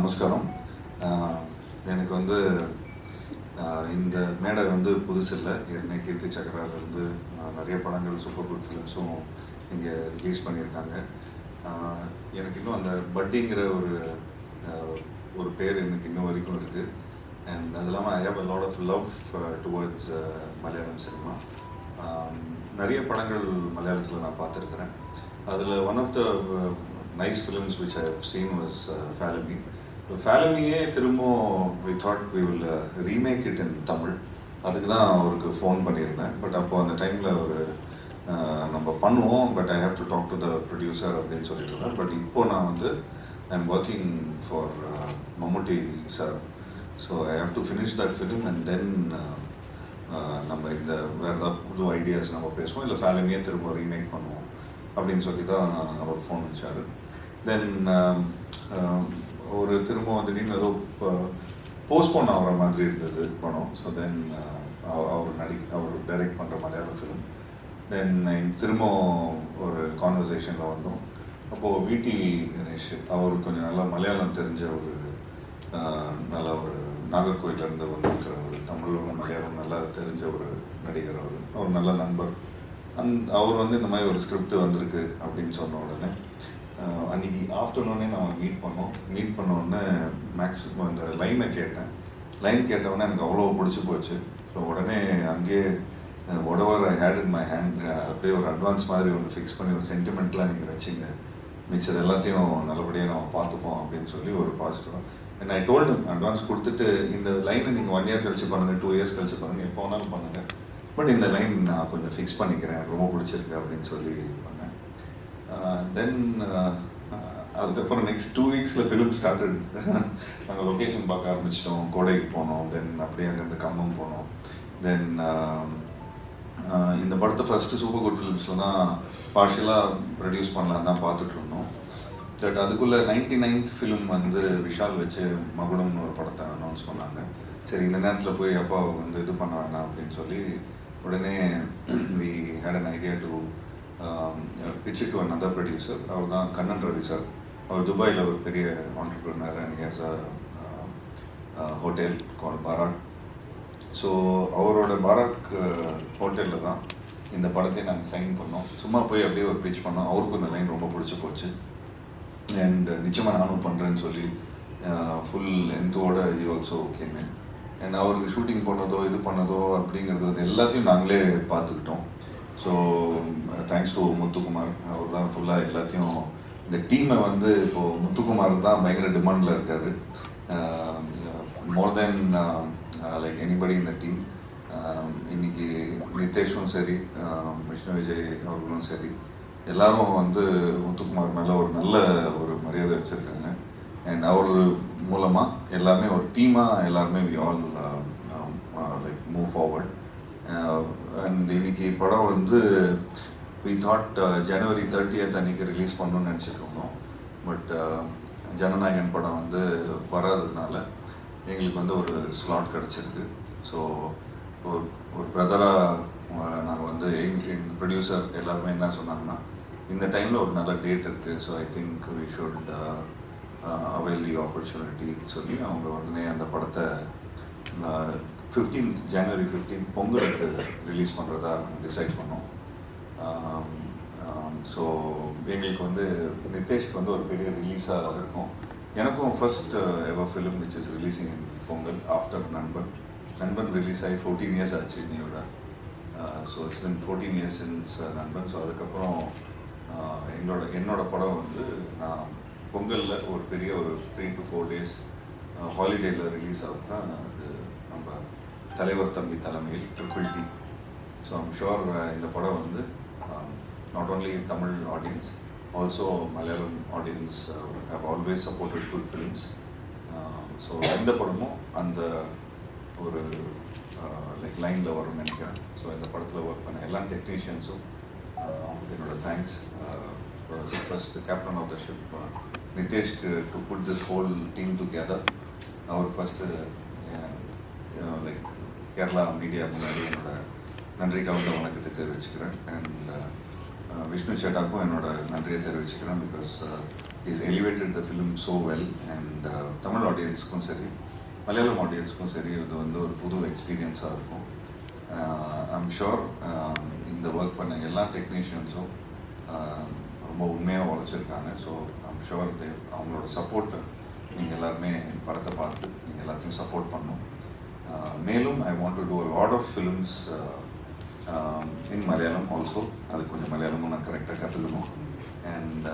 நமஸ்காரம். எனக்கு வந்து இந்த மேடை வந்து புதுசு இல்லை. ஏற்கனவே கீர்த்தி சக்கராவிலேருந்து நிறைய படங்கள் சூப்பர் குட் ஃபிலிம்ஸும் இங்கே ரிலீஸ் பண்ணியிருக்காங்க. எனக்கு இன்னும் அந்த பட்டிங்கிற ஒரு பேர் எனக்கு இன்னும் வரைக்கும் இருக்குது. அண்ட் அது இல்லாமல் I have a lot of love towards Malayalam cinema. நிறைய படங்கள் மலையாளத்தில் நான் பார்த்துருக்குறேன். அதில் one of the nice films which I have seen was Falami. Falamiயே திரும்பவும் we thought we will remake it in Tamil. அதுக்கு தான் அவருக்கு ஃபோன் பண்ணியிருந்தேன். பட் அப்போ அந்த டைமில் ஒரு நம்ம பண்ணுவோம், but I have to talk to the producer அப்படின்னு சொல்லிட்டு இருந்தேன். பட் இப்போது நான் வந்து I am working for Mammootty sir. So I have to finish that film and then நம்ம இந்த வேறு ஏதாவது புது ஐடியாஸ் நம்ம பேசுவோம், இல்லை ஃபேலமியே திரும்ப ரீமேக் பண்ணுவோம் அப்படின்னு சொல்லி தான் அவர் ஃபோன் வச்சார். தென் ஒரு திரும்ப திடீர்னு ஏதோ போஸ்ட்போன் ஆகிற மாதிரி இருந்தது படம். ஸோ தென் அவர் டைரக்ட் பண்ணுற மலையாள ஃபிலிம். தென் திரும்ப ஒரு கான்வர்சேஷனில் வந்தோம். அப்போது விடிவி கணேஷ் அவர் கொஞ்சம் நல்லா மலையாளம் தெரிஞ்ச நல்ல ஒரு நாகர்கோயிலேருந்து வந்திருக்கிற ஒரு தமிழும் மலையாளம் நல்லா தெரிஞ்ச ஒரு நடிகர். அவர் நல்ல நண்பர். அவர் வந்து இந்த மாதிரி ஒரு ஸ்கிரிப்ட் வந்திருக்கு அப்படின்னு சொன்ன உடனே அன்றைக்கி ஆஃப்டர்நூனே நான் மீட் பண்ண உடனே மேக்ஸிமம் அந்த லைனை கேட்டேன். லைன் கேட்டவுடனே எனக்கு அவ்வளோ பிடிச்சி போச்சு. ஸோ உடனே அங்கேயே whatever I had in my hand அப்படியே ஒரு அட்வான்ஸ் மாதிரி ஒன்று ஃபிக்ஸ் பண்ணி ஒரு சென்டிமெண்ட்லாம் நீங்கள் வச்சிங்க, மிச்சது எல்லாத்தையும் நல்லபடியாக நம்ம பார்த்துப்போம் அப்படின்னு சொல்லி ஒரு பாசிட்டிவாக. அண்ட் ஐ டோல்டு அட்வான்ஸ் கொடுத்துட்டு இந்த லைனை நீங்கள் 1 year கழிச்சு பண்ணுங்கள், 2 years கழிச்சு பண்ணுங்கள், எப்போ வேணாலும் பண்ணுங்கள், பட் இந்த லைன் நான் கொஞ்சம் ஃபிக்ஸ் பண்ணிக்கிறேன், எனக்கு ரொம்ப பிடிச்சிருக்கு அப்படின்னு சொல்லி பண்ணேன். தென் அதுக்கப்புறம் நெக்ஸ்ட் 2 weeks ஃபிலிம் ஸ்டார்டட். நாங்கள் லொக்கேஷன் பார்க்க ஆரம்பிச்சிட்டோம். கோடைக்கு போனோம், தென் அப்படியே அங்கேருந்து கம்மம் போனோம். தென் இந்த படத்தை ஃபஸ்ட்டு சூப்பர் குட் ஃபிலிம்ஸில் தான் பார்ஷியலாக ப்ரொடியூஸ் பண்ணலான்னு தான் பார்த்துட்டு இருந்தோம். பட் அதுக்குள்ளே 99th ஃபிலிம் வந்து விஷால் வச்சு மகுடம்னு ஒரு படத்தை அனௌன்ஸ் பண்ணாங்க. சரி, இந்த நேரத்தில் போய் அப்பா வந்து இது பண்ண வேணாம் அப்படின்னு சொல்லி உடனே we had an idea to pitch it to another producer. அவர் தான் கண்ணன் ரவி சார். அவர் துபாயில் ஒரு பெரிய entrepreneur and he has a hotel called பாராக். ஸோ அவரோட பாராக் ஹோட்டலில் தான் இந்த படத்தை நாங்கள் சைன் பண்ணோம். சும்மா போய் அப்படியே ஒரு பிச் பண்ணோம். அவருக்கும் இந்த லைன் ரொம்ப பிடிச்சி போச்சு. அண்ட் நிச்சயமாக நானும் பண்ணுறேன்னு சொல்லி ஃபுல் எந்தோட he also came in. And அவருக்கு ஷூட்டிங் போனதோ இது பண்ணதோ அப்படிங்கிறது வந்து எல்லாத்தையும் நாங்களே பார்த்துக்கிட்டோம். So thanks to Muthukumar. அவர் தான் ஃபுல்லாக எல்லாத்தையும் இந்த டீமை வந்து இப்போது முத்துக்குமார் தான் பயங்கர டிமாண்டில் இருக்கார். மோர் தென் லைக் எனிபடி இந்த டீம். இன்னைக்கு நிதேஷும் சரி, விஷ்ணு விஜய் அவர்களும் சரி, எல்லாரும் வந்து முத்துக்குமார் மேலே ஒரு நல்ல ஒரு மரியாதை வச்சுருக்காங்க. அண்ட் அவர் மூலமாக எல்லாமே ஒரு டீமாக எல்லாருமே we all like move forward. And இன்னைக்கு படம் வந்து வி தாட் January 30th அன்றைக்கி ரிலீஸ் பண்ணணும்னு நினச்சிட்டு இருந்தோம். பட் ஜனநாயகன் படம் வந்து வராததுனால எங்களுக்கு வந்து ஒரு ஸ்லாட் கிடச்சிருக்கு. ஸோ ஒரு பிரதராக நாங்கள் வந்து எங்கள் ப்ரொடியூசர் எல்லாருமே என்ன சொன்னாங்கன்னா, இந்த டைமில் ஒரு நல்ல டேட் இருக்குது, so I think we should avail the opportunity சொல்லி அவங்க உடனே அந்த படத்தை January 15 பொங்கலுக்கு ரிலீஸ் பண்ணுறதா டிசைட் பண்ணோம். ஸோ எங்களுக்கு வந்து நிதேஷ்க்கு வந்து ஒரு பெரிய ரிலீஸாக இருக்கும். எனக்கும் first ever film which is releasing in Pongal after நண்பன் ரிலீஸ் ஆகி 14 years ஆச்சு இன்னையோட. So it's been 14 years since நண்பன். ஸோ அதுக்கப்புறம் என்னோட படம் வந்து நான் பொங்கலில் ஒரு பெரிய ஒரு 3 to 4 days ஹாலிடேயில் ரிலீஸ் ஆகுதுன்னா அது நம்ம தலைவர் தம்பி தலைமையில் triple T. So I'm sure இந்த படம் வந்து not only Tamil audience, also Malayalam audience have always supported good films. So எந்த படமும் அந்த ஒரு லைக் லைனில் வரும்னு நினைக்கிறேன். ஸோ இந்த படத்தில் ஒர்க் பண்ண எல்லா டெக்னீஷியன்ஸும் அவங்களுக்கு என்னோட thanks. First captain of the ship நிதேஷ்க்கு to put this whole team together. அவர் ஃபஸ்ட்டு லைக் கேரளா மீடியா முன்னாடி என்னோட நன்றி கலந்த வணக்கத்தை தெரிவிச்சுக்கிறேன். அண்ட் விஷ்ணு சேட்டாக்கும் என்னோட நன்றியை தெரிவிச்சுக்கிறேன். Because is elevated the film so well. And Tamil ஆடியன்ஸுக்கும் சரி மலையாளம் ஆடியன்ஸுக்கும் சரி இது வந்து ஒரு புது எக்ஸ்பீரியன்ஸாக இருக்கும். ஐம் ஷுர் இந்த ஒர்க் பண்ண எல்லா டெக்னீஷியன்ஸும் ரொம்ப உண்மையாக உழைச்சிருக்காங்க. ஸோ ஐம் ஷுர் அவங்களோட சப்போர்ட்டை நீங்கள் எல்லாருமே படத்தை பார்த்து நீங்கள் எல்லாத்தையும் சப்போர்ட் பண்ணணும். மேலும் I want to do a lot of films in Malayalam also. அது கொஞ்சம் மலையாளமும் நான் கரெக்டாக கற்றுக்கணும். அண்ட்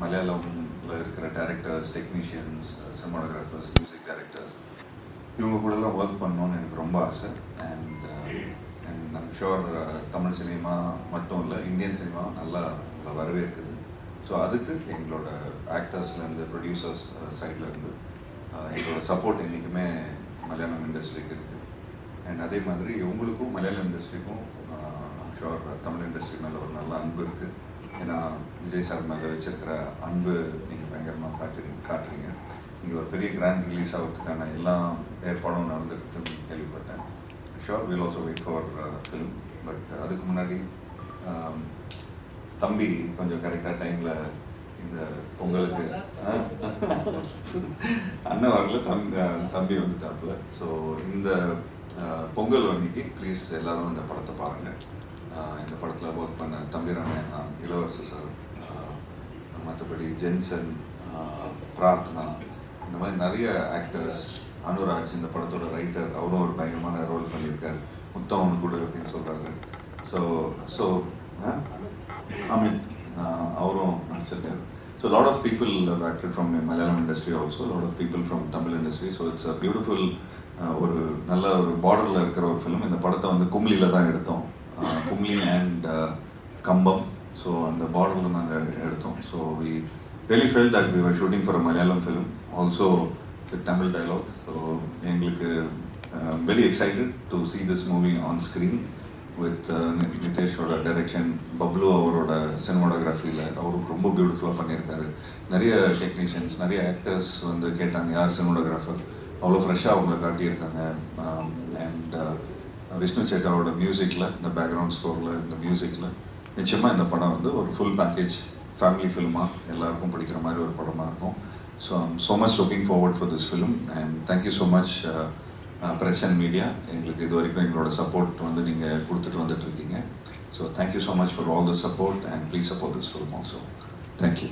மலையாளமில் இருக்கிற directors, technicians, cinematographers, music directors இவங்க கூடலாம் ஒர்க் பண்ணணுன்னு எனக்கு ரொம்ப ஆசை. And I'm sure Tamil cinema மட்டும் இல்லை, இந்தியன் சினிமா நல்லா வரவேற்குது. ஸோ அதுக்கு எங்களோட ஆக்டர்ஸ்லேருந்து, ப்ரொடியூசர்ஸ் சைட்லேருந்து எங்களோட சப்போர்ட் என்றைக்குமே மலையாளம் இண்டஸ்ட்ரிக்கு இருக்குது. அண்ட் அதே மாதிரி உங்களுக்கும் மலையாளம் இண்டஸ்ட்ரிக்கும் ஐம் ஷுர் தமிழ் இண்டஸ்ட்ரி மேலே ஒரு நல்ல அன்பு இருக்குது. ஏன்னா விஜய் சார் மேலே வச்சிருக்கிற அன்பு நீங்கள் பயங்கரமாக காட்டுறீங்க. இங்கே ஒரு பெரிய கிராண்ட் ரிலீஸ் ஆகிறதுக்கான எல்லா ஏற்பாடும் நடந்துருக்குன்னு கேள்விப்பட்டேன். Sure will also wait for film. But அதுக்கு முன்னாடி தம்பி கொஞ்சம் கரெக்டாக டைமில் இந்த பொங்கலுக்கு அண்ணன் வரல, தம்பி வந்துட்டாப்புல. ஸோ இந்த பொங்கல் அன்னைக்கு ப்ளீஸ் எல்லோரும் இந்த படத்தை பாருங்கள். இந்த படத்தில் ஒர்க் பண்ண தம்பிராமன், இளவரசு சார், மற்றபடி ஜென்சன், பிரார்த்தனா, இந்த மாதிரி நிறைய ஆக்டர்ஸ், அனுராஜ் இந்த படத்தோட ரைட்டர், அவரும் ஒரு பயங்கரமான ரோல் பண்ணியிருக்கார். முத்தவன் கூட அப்படின்னு சொல்கிறாங்க. ஸோ அமித் அவரும் நடிச்சிருக்காரு. So lot of people have acted from Malayalam industry also, lot of people from Tamil industry. So it's a beautiful, ஒரு நல்ல ஒரு பார்டரில் இருக்கிற ஒரு ஃபிலிம். இந்த படத்தை வந்து கும்ளியில் தான் எடுத்தோம், கும்ளி அண்ட் கம்பம். ஸோ அந்த பார்டரில் நாங்கள் எடுத்தோம். So we really felt that we were shooting for a Malayalam film also with Tamil dialogue. So எங்களுக்கு very excited to see this movie on screen with நிதேஷோட டைரக்ஷன், பப்ளு அவரோட சினிமாட்டோகிராஃபியில் அவரும் ரொம்ப பியூட்டிஃபுல்லாக பண்ணியிருக்காரு. நிறைய டெக்னீஷியன்ஸ், நிறைய ஆக்டர்ஸ் வந்து கேட்டாங்க யார் சினிமாட்டோகிராஃபர், அவ்வளோ ஃப்ரெஷ்ஷாக அவங்கள காட்டியிருக்காங்க. அண்ட் விஷ்ணு சேட்டாவோட மியூசிக்கில், இந்த பேக்ரவுண்ட் ஸ்கோரில், இந்த மியூசிக்கில் நிச்சயமாக இந்த படம் வந்து ஒரு ஃபுல் பேக்கேஜ் ஃபேமிலி ஃபில்மாக எல்லாருக்கும் பிடிக்கிற மாதிரி ஒரு படமாக இருக்கும். So I'm so much looking forward for this film. And thank you so much press and media. எங்களுக்கு இது வரைக்கும் எங்களோட சப்போர்ட் வந்து நீங்கள் கொடுத்துட்டு வந்துட்டுருக்கீங்க. So thank you so much for all the support and please support this film also. Thank you.